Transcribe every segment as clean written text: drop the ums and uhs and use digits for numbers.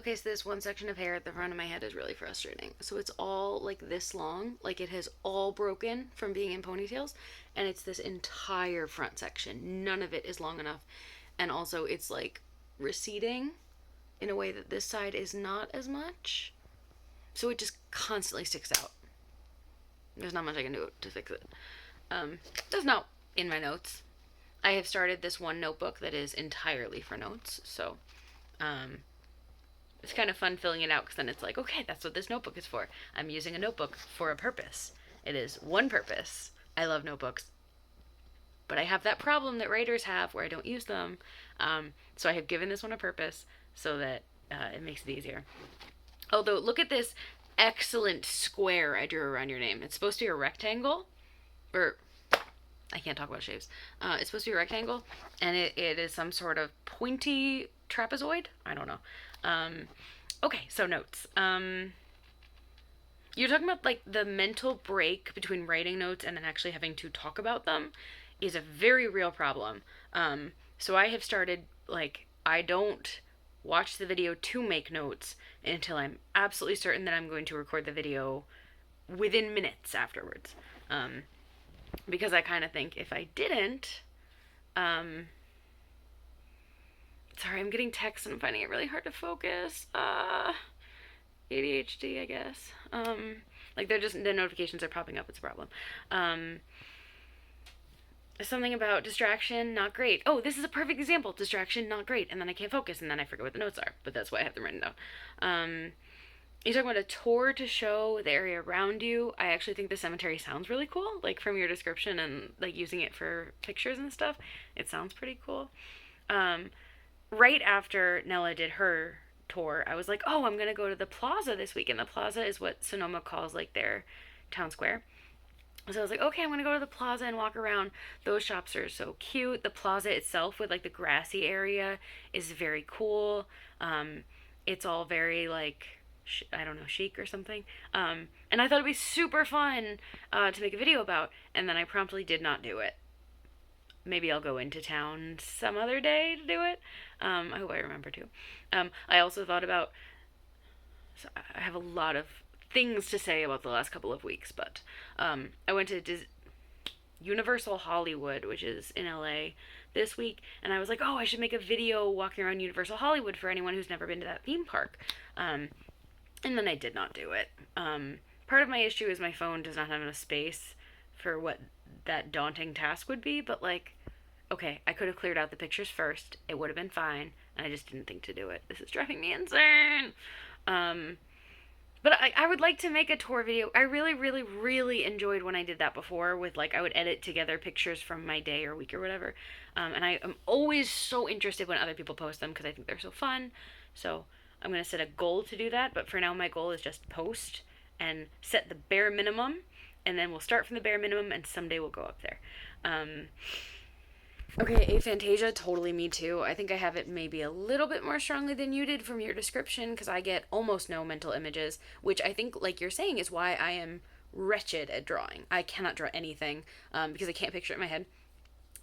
Okay, so this one section of hair at the front of my head is really frustrating. So it's all like this long, like it has all broken from being in ponytails, and it's this entire front section. None of it is long enough. And also, it's like receding in a way that this side is not as much. So it just constantly sticks out. There's not much I can do to fix it. That's not in my notes. I have started this one notebook that is entirely for notes, so um, it's kind of fun filling it out because then it's like, okay, that's what this notebook is for. I'm using a notebook for a purpose. It is one purpose. I love notebooks, but I have that problem that writers have where I don't use them. So I have given this one a purpose so that it makes it easier. Although, look at this excellent square I drew around your name. It's supposed to be a rectangle, or I can't talk about shapes. It's supposed to be a rectangle, and it is some sort of pointy trapezoid. I don't know. Okay, so notes. You're talking about like the mental break between writing notes and then actually having to talk about them is a very real problem. So I have started like I don't watch the video to make notes until I'm absolutely certain that I'm going to record the video within minutes afterwards. Because I kind of think if I didn't, sorry, I'm getting texts and I'm finding it really hard to focus. ADHD, I guess. Like they're just the notifications are popping up. It's a problem. Something about distraction, not great. Oh, this is a perfect example. Distraction, not great. And then I can't focus, and then I forget what the notes are. But that's why I have them written down. You're talking about a tour to show the area around you. I actually think the cemetery sounds really cool. Like from your description and like using it for pictures and stuff, it sounds pretty cool. Right after Nella did her tour, I was like, oh, I'm gonna go to the plaza this week. And the plaza is what Sonoma calls like their town square. So I was like, okay, I'm gonna go to the plaza and walk around. Those shops are so cute. The plaza itself with like the grassy area is very cool. It's all very like I don't know, chic or something. And I thought it'd be super fun to make a video about, and then I promptly did not do it. Maybe I'll go into town some other day to do it. I hope I remember to. I also thought about. So I have a lot of things to say about the last couple of weeks, but I went to Universal Hollywood, which is in LA, this week, and I was like, oh, I should make a video walking around Universal Hollywood for anyone who's never been to that theme park. And then I did not do it. Part of my issue is my phone does not have enough space for what that daunting task would be, but like, okay, I could have cleared out the pictures first. It would have been fine, and I just didn't think to do it. This is driving me insane. But I would like to make a tour video. I really, really, really enjoyed when I did that before with like, I would edit together pictures from my day or week or whatever. And I am always so interested when other people post them because I think they're so fun. So I'm going to set a goal to do that. But for now, my goal is just post and set the bare minimum. And then we'll start from the bare minimum and someday we'll go up there. Okay, aphantasia, totally me too. I think I have it maybe a little bit more strongly than you did from your description because I get almost no mental images, which I think, like you're saying, is why I am wretched at drawing. I cannot draw anything because I can't picture it in my head.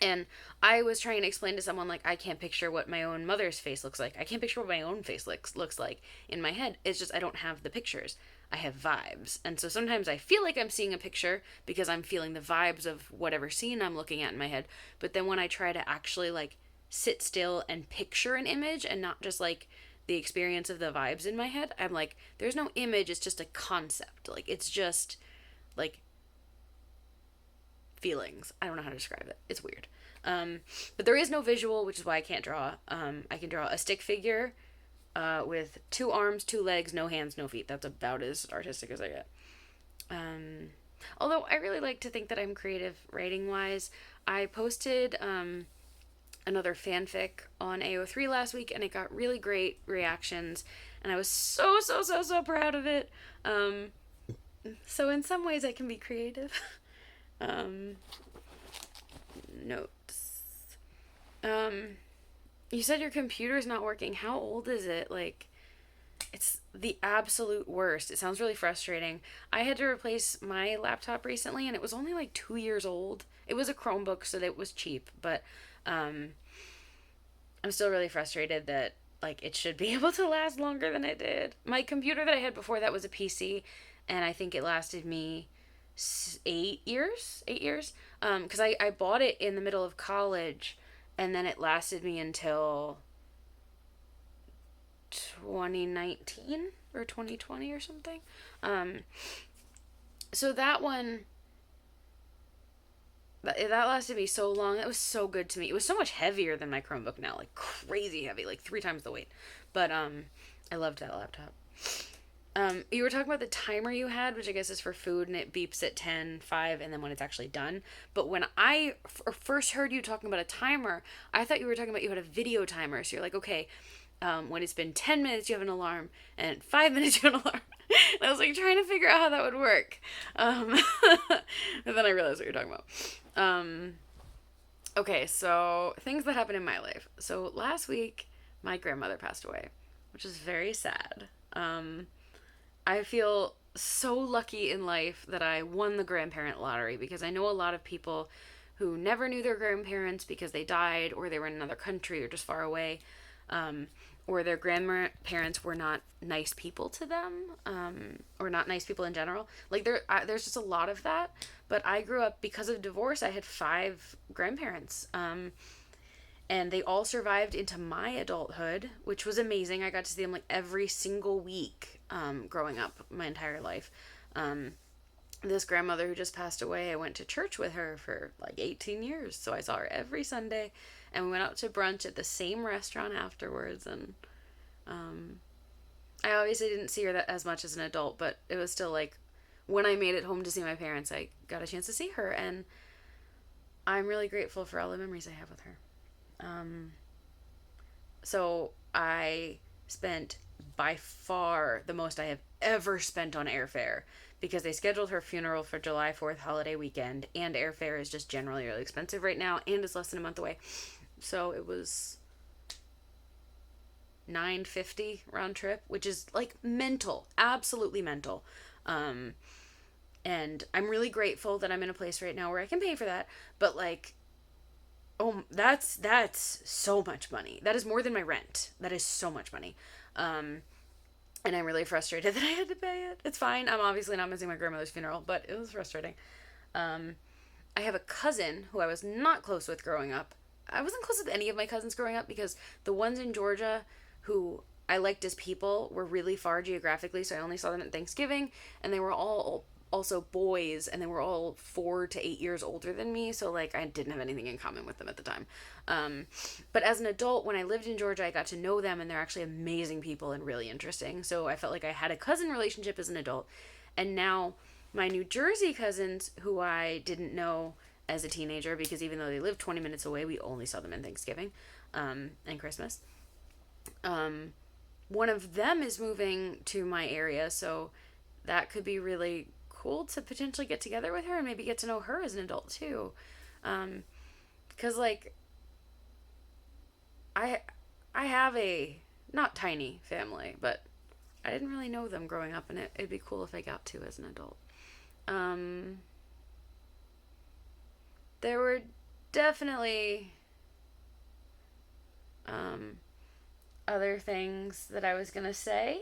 And I was trying to explain to someone, like, I can't picture what my own mother's face looks like. I can't picture what my own face looks like in my head. It's just I don't have the pictures. I have vibes. And so sometimes I feel like I'm seeing a picture because I'm feeling the vibes of whatever scene I'm looking at in my head. But then when I try to actually, like, sit still and picture an image and not just, like, the experience of the vibes in my head, I'm like, there's no image. It's just a concept. Like, it's just, like, feelings. I don't know how to describe it. It's weird. But there is no visual, which is why I can't draw. I can draw a stick figure with 2 arms, 2 legs, no hands, no feet. That's about as artistic as I get. Although I really like to think that I'm creative writing-wise. I posted another fanfic on AO3 last week, and it got really great reactions, and I was so, so, so, so proud of it. So in some ways I can be creative. Notes. You said your computer's not working. How old is it? Like, it's the absolute worst. It sounds really frustrating. I had to replace my laptop recently, and it was only like 2 years old. It was a Chromebook, so that it was cheap, but I'm still really frustrated that like it should be able to last longer than it did. My computer that I had before that was a PC, and I think it lasted me 8 years. 8 years. Because I bought it in the middle of college, and then it lasted me until 2019 or 2020 or something. Um, so that one that lasted me so long. That was so good to me. It was so much heavier than my Chromebook now, like crazy heavy, like 3 times the weight. But I loved that laptop. You were talking about the timer you had, which I guess is for food, and it beeps at 10, 5, and then when it's actually done. But when I first heard you talking about a timer, I thought you were talking about you had a video timer. So you're like, okay, when it's been 10 minutes, you have an alarm, and 5 minutes, you have an alarm. And I was like trying to figure out how that would work. And then I realized what you're talking about. Um, okay, so things that happened in my life. So last week, my grandmother passed away, which is very sad. I feel so lucky in life that I won the grandparent lottery because I know a lot of people who never knew their grandparents because they died or they were in another country or just far away, um, or their grandparents were not nice people to them, or not nice people in general. Like there's just a lot of that. But I grew up because of divorce. I had 5 grandparents. And they all survived into my adulthood, which was amazing. I got to see them like every single week, growing up my entire life. This grandmother who just passed away, I went to church with her for like 18 years. So I saw her every Sunday, and we went out to brunch at the same restaurant afterwards. And I obviously didn't see her that as much as an adult, but it was still like when I made it home to see my parents, I got a chance to see her, and I'm really grateful for all the memories I have with her. Um, so I spent by far the most I have ever spent on airfare because they scheduled her funeral for July 4th holiday weekend, and airfare is just generally really expensive right now, and it's less than a month away. So it was $950 round trip, which is like mental, absolutely mental. Um, and I'm really grateful that I'm in a place right now where I can pay for that. But like, oh, that's so much money. That is more than my rent. That is so much money. Um, and I'm really frustrated that I had to pay it. It's fine. I'm obviously not missing my grandmother's funeral, but it was frustrating. Um, I have a cousin who I was not close with growing up. I wasn't close with any of my cousins growing up because the ones in Georgia who I liked as people were really far geographically, so I only saw them at Thanksgiving, and they were all also boys, and they were all 4 to 8 years older than me, so like I didn't have anything in common with them at the time. But as an adult, when I lived in Georgia, I got to know them, and they're actually amazing people and really interesting. So I felt like I had a cousin relationship as an adult, and now my New Jersey cousins, who I didn't know as a teenager, because even though they lived 20 minutes away, we only saw them in Thanksgiving, and Christmas. Um, One of them is moving to my area, so that could be really cool to potentially get together with her and maybe get to know her as an adult too. Because like I I have a not tiny family, but I didn't really know them growing up, and it'd be cool if I got to as an adult. Um, there were definitely um, other things that I was gonna say.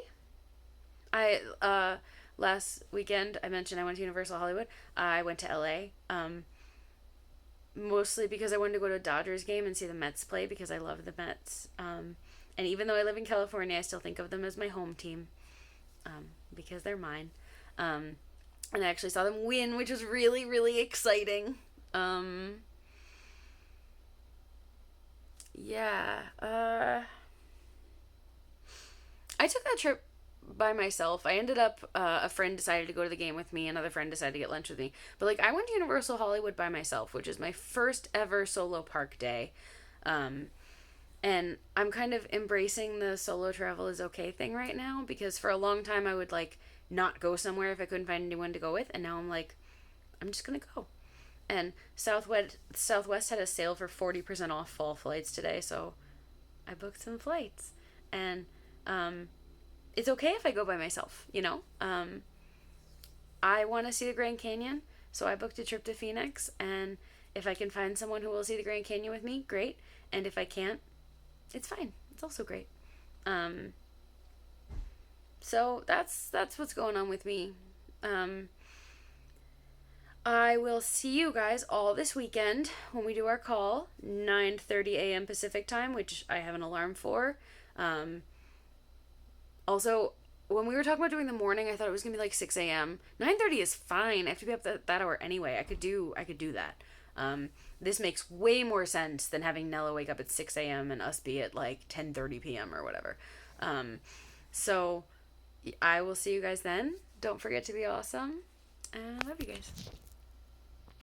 I last weekend I mentioned I went to Universal Hollywood. I went to LA. Mostly because I wanted to go to a Dodgers game and see the Mets play because I love the Mets. And even though I live in California, I still think of them as my home team, because they're mine. Um, and I actually saw them win, which was really, really exciting. Um, yeah. I took that trip by myself. I ended up, a friend decided to go to the game with me, another friend decided to get lunch with me. But like I went to Universal Hollywood by myself, which is my first ever solo park day. Um, and I'm kind of embracing the solo travel is okay thing right now because for a long time I would like not go somewhere if I couldn't find anyone to go with, and now I'm like I'm just going to go. And Southwest had a sale for 40% off fall flights today, so I booked some flights. And um it's okay if I go by myself, you know? I want to see the Grand Canyon, so I booked a trip to Phoenix, and if I can find someone who will see the Grand Canyon with me, great. And if I can't, it's fine. It's also great. Um, so that's what's going on with me. Um, I will see you guys all this weekend when we do our call, 9:30 a.m. Pacific time, which I have an alarm for. Um, Also, when we were talking about doing the morning, I thought it was gonna be like 6 a.m. 9:30 is fine. I have to be up that hour anyway. I could do that. This makes way more sense than having Nella wake up at 6 a.m. and us be at like 10:30 p.m. or whatever. Um, so I will see you guys then. Don't forget to be awesome. And I love you guys.